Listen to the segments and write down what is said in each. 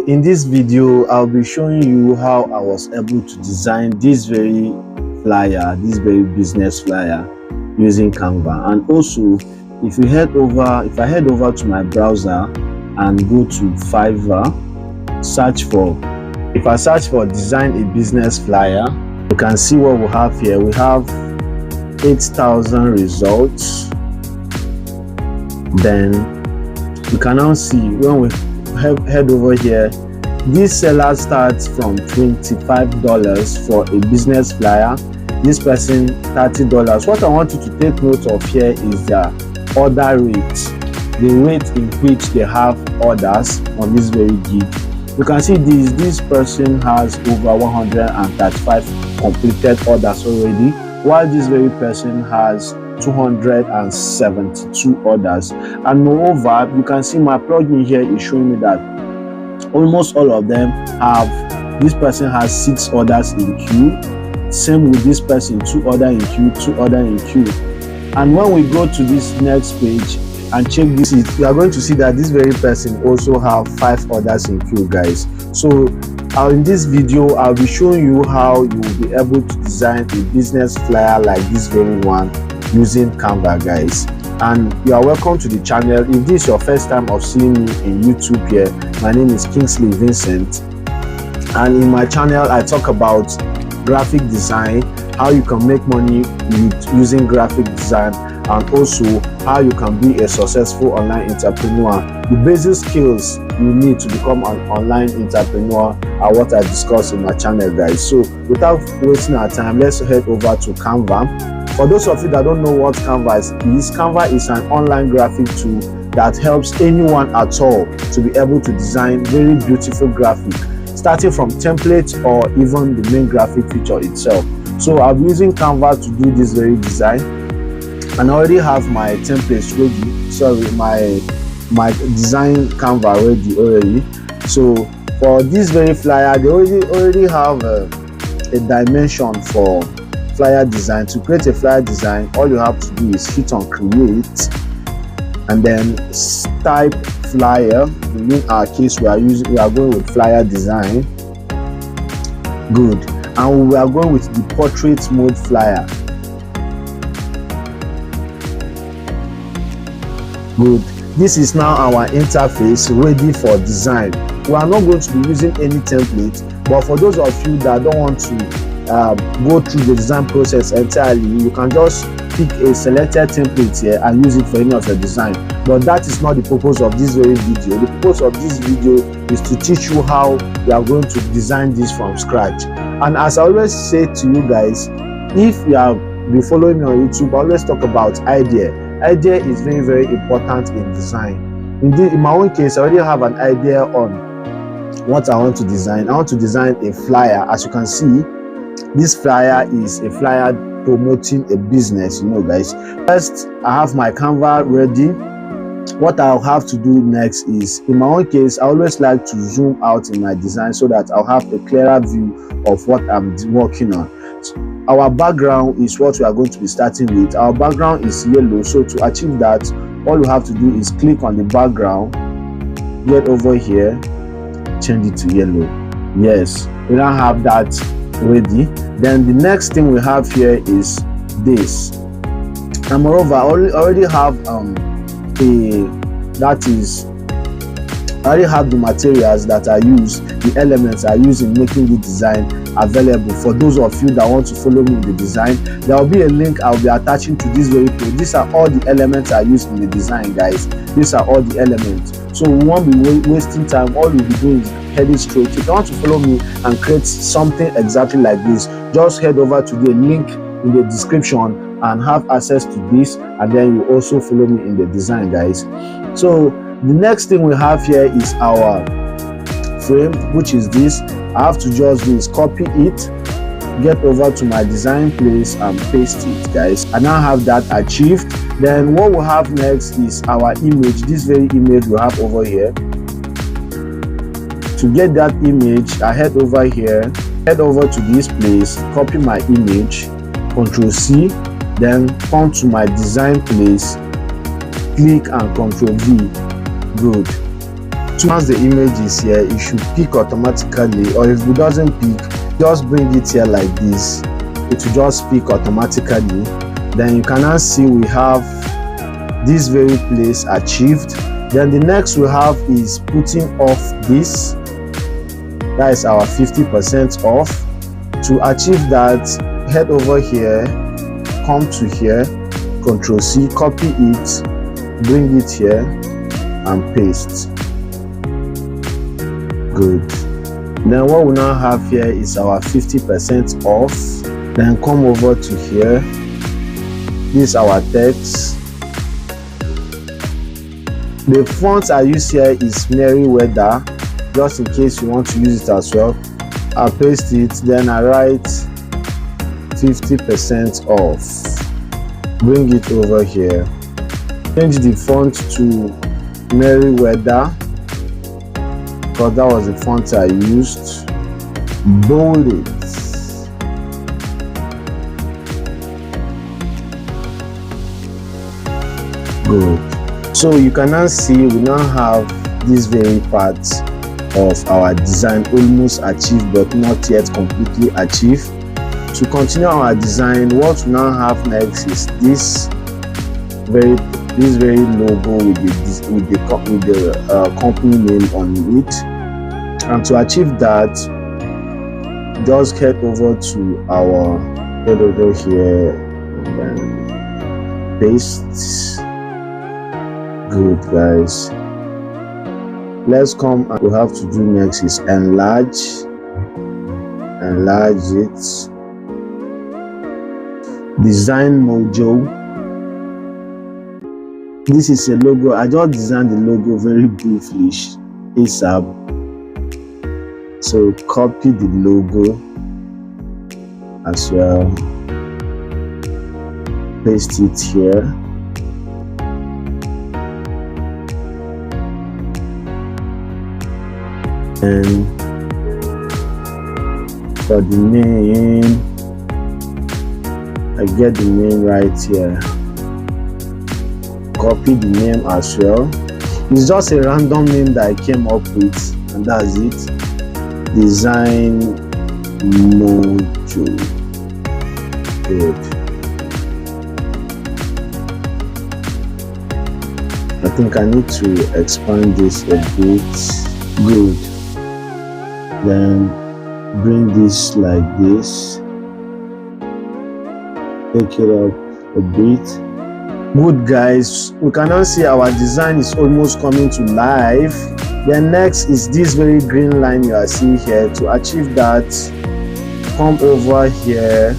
So in this video, I'll be showing you how I was able to design this very flyer, this very business flyer using Canva. And also, if I head over to my browser and go to Fiverr, if I search for design a business flyer, you can see what we have here. We have 8,000 results. Then you can now see when we head over here, this seller starts from $25 for a business flyer, this person $30. What I want you to take note of here is the order rate, the rate in which they have orders on this very gig. You can see this person has over 135 completed orders already, while this very person has 272 orders. And moreover, you can see my plugin here is showing me that almost all of them have, this person has 6 orders in queue, same with this person, 2 orders in queue, 2 orders in queue. And when we go to this next page and check this, you are going to see that this very person also have 5 orders in queue, guys. So in this video, I'll be showing you how you will be able to design a business flyer like this very one using Canva, guys. And you are welcome to the channel. If this is your first time of seeing me in YouTube here, my name is Kingsley Vincent, and in my channel I talk about graphic design, how you can make money using graphic design, and also how you can be a successful online entrepreneur. The basic skills you need to become an online entrepreneur are what I discuss in my channel, guys. So without wasting our time, let's head over to Canva. For those of you that don't know what Canva is, Canva is an online graphic tool that helps anyone at all to be able to design very beautiful graphic, starting from templates or even the main graphic feature itself. So I'll be using Canva to do this very design, and I already have my templates ready. Sorry, my design Canva ready already. So for this very flyer, they already have a dimension for flyer design. To create a flyer design, all you have to do is hit on create and then type flyer. In our case, we are going with flyer design. Good. And we are going with the portrait mode flyer. Good. This is now our interface ready for design. We are not going to be using any template, but for those of you that don't want to go through the design process entirely, you can just pick a selected template here and use it for any of your design. But that is not the purpose of this very video. The purpose of this video is to teach you how you are going to design this from scratch. And as I always say to you guys, if you have been following me on YouTube, I always talk about idea. Idea is very, very important in design. In my own case, I already have an idea on what I want to design. I want to design a flyer. As you can see, this flyer is a flyer promoting a business, guys. First, I have my Canva ready. What I'll have to do next is, in my own case, I always like to zoom out in my design so that I'll have a clearer view of what I'm working on. Our background is what we are going to be starting with. Our background is yellow, so to achieve that, all you have to do is click on the background, get over here, change it to yellow. Yes, we don't have that ready. Then the next thing we have here is this. And moreover, I already have I already have the materials that I use, the elements I use in making the design available for those of you that want to follow me in the design. There will be a link I'll be attaching to this very page. These are all the elements I use in the design, guys. These are all the elements. So we won't be wasting time. All we'll be doing is heading straight. If you want to follow me and create something exactly like this, just head over to the link in the description and have access to this, and then you also follow me in the design, guys. So the next thing we have here is our frame, which is this. I have to just do is copy it, get over to my design place and paste it, guys. I now have that achieved. Then what we have next is our image. This very image we have over here. To get that image, I head over here, head over to this place, copy my image, Ctrl C, then come to my design place, click and Ctrl V. Good. once the image is here, it should pick automatically, or if it doesn't pick, just bring it here like this, it will just pick automatically. Then you can now see we have this very place achieved. Then the next we have is putting off this, that is our 50% off. To achieve that, head over here, come to here, Ctrl C, copy it, bring it here and paste. Good. Then what we now have here is our 50% off. Then come over to here, this is our text. The font I use here is Merriweather, just in case you want to use it as well. I paste it, then I write 50% off. Bring it over here. Change the font to Merriweather, because that was the font I used. Bold it. Good. So you can now see we now have this very part of our design almost achieved, but not yet completely achieved. To continue our design, what we now have next is this very logo with the company name on it. And to achieve that, just head over to our over here and then paste. Good, guys. Let's come, and we have to do next is enlarge it. Design Mojo. This is a logo. I just designed the logo very briefly ASAP. So copy the logo as well, paste it here. And for the name, I get the name right here. Copy the name as well. It's just a random name that I came up with, and that's it. Design Mojo. Good. I think I need to expand this a bit. Good. Then bring this like this, take it up a bit. Good, guys, we can now see our design is almost coming to life. Then next is this very green line you are seeing here. To achieve that, come over here,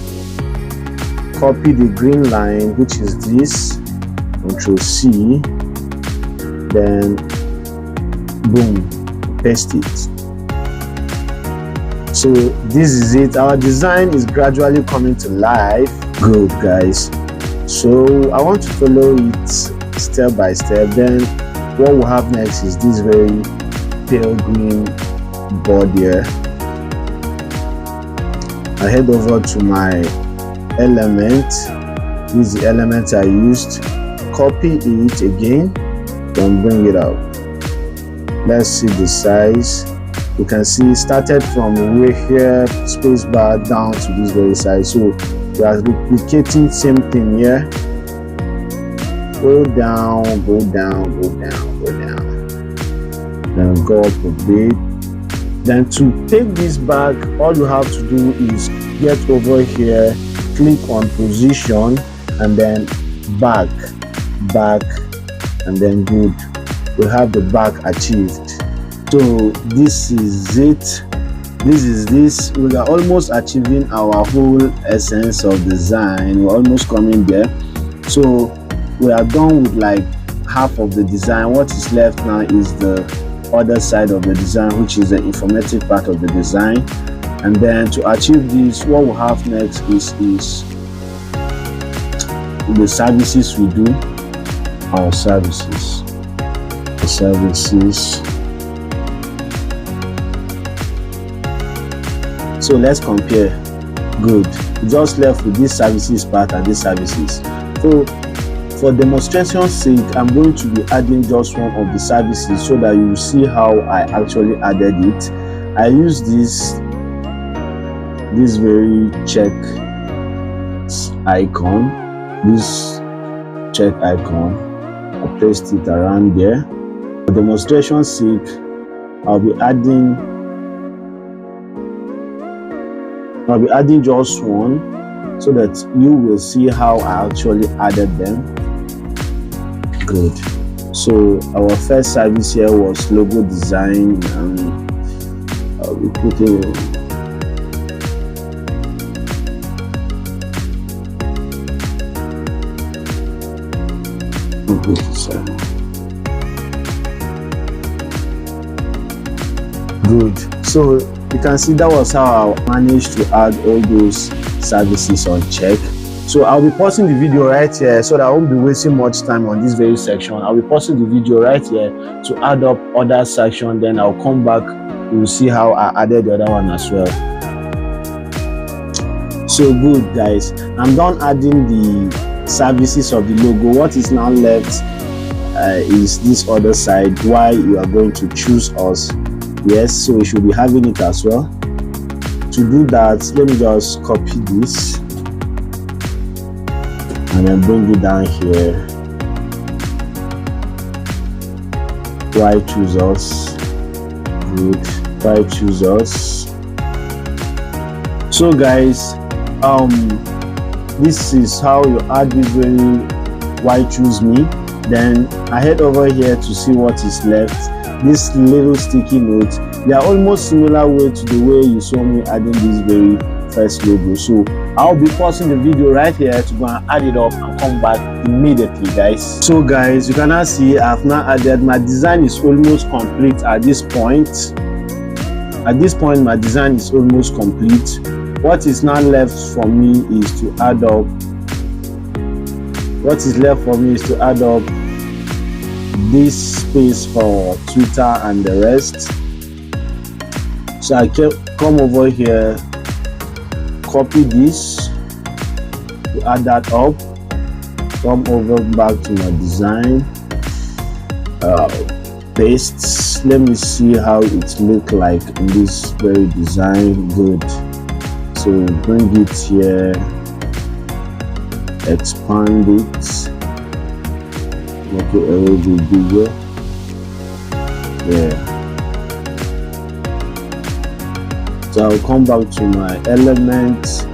copy the green line, which is this, Ctrl C, then boom, paste it. So this is it. Our design is gradually coming to life. Good, guys. So I want to follow it step by step. Then what we'll have next is this very pale green board here. I head over to my element. This is the element I used. Copy it again, then bring it out. Let's see the size. You can see it started from way here, space bar down to this very size. So we are replicating same thing here. Go down, go down, go down, go down. Then go up a bit. Then to take this back, all you have to do is get over here, click on position, and then back, and then good. We have the back achieved. So this is it. We are almost achieving our whole essence of design. We're almost coming there. So we are done with like half of the design. What is left now is the other side of the design, which is the informative part of the design. And then to achieve this, what we have next is the services we do. Our services. So let's compare. Good. We just left with this services part and this services. So For demonstration's sake, I'm going to be adding just one of the services so that you will see how I actually added it. I use this very check icon, I placed it around there. For demonstration's sake, I'll be adding just one so that you will see how I actually added them. Good. So our first service here was logo design, and I'll be putting good. So you can see that was how I managed to add all those services on check. So I'll be pausing the video right here so that I won't be wasting much time on this very section. I'll be pausing the video right here to add up other section, then I'll come back. You will see how I added the other one as well. So good, guys, I'm done adding the services of the logo. What is now left is this other side, why you are going to choose us. Yes, so we should be having it as well. To do that, let me just copy this and then bring it down here. Why choose us? Good. Why choose us? So guys, this is how you add this very why choose me. Then I head over here to see what is left. This little sticky notes, they are almost similar way to the way you saw me adding this very first logo. So I'll be pausing the video right here to go and add it up and come back immediately, guys. So guys, you can now see I've now added, my design is almost complete at this point. At this point, my design is almost complete. What is now left for me is to add up, this space for Twitter and the rest. So I can come over here, copy this to add that up, come over back to my design, paste. Let me see how it look like in this very design. Good. So bring it here, expand it, make it a little bit bigger. Yeah. So I'll come back to my elements,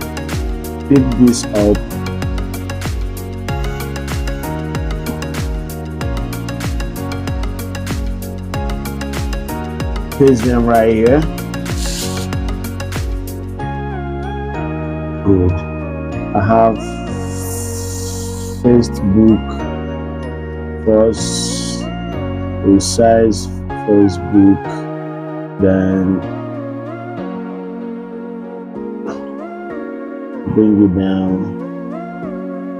pick this up, paste them right here. Good. I have Facebook first, resize Facebook, then bring it down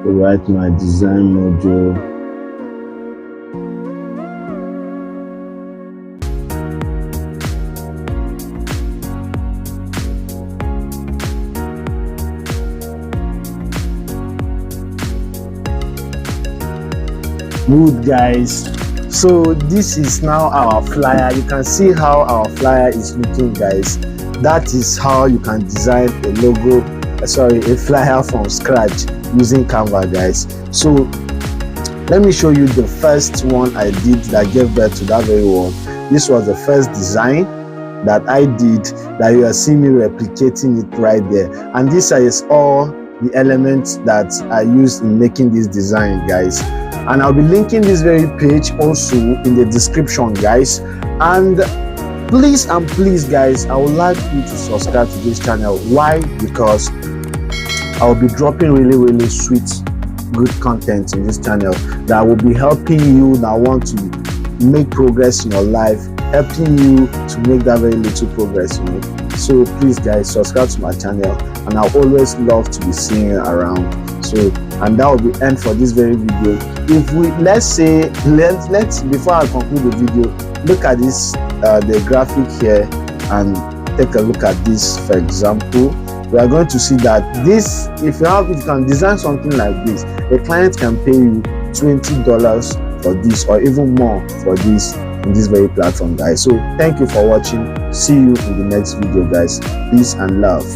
to write my design module. Good, guys, so this is now our flyer. You can see how our flyer is looking, guys. That is how you can design a logo, a flyer from scratch using Canva, guys. So let me show you the first one I did that gave birth to that very one. This was the first design that I did that you are seeing me replicating it right there, and this is all the elements that I used in making this design, guys. And I'll be linking this very page also in the description, guys. And please guys, I would like you to subscribe to this channel. Why? Because I'll be dropping really sweet good content in this channel that will be helping you that want to make progress in your life, helping you to make that very little progress, you know. So please guys, subscribe to my channel, and I'll always love to be seeing you around. So, and that will be end for this very video. If we let's before I conclude the video, look at this the graphic here and take a look at this. For example, we are going to see that this, if you can design something like this, a client can pay you $20 for this, or even more for this in this very platform, guys. So thank you for watching. See you in the next video, guys. Peace and love.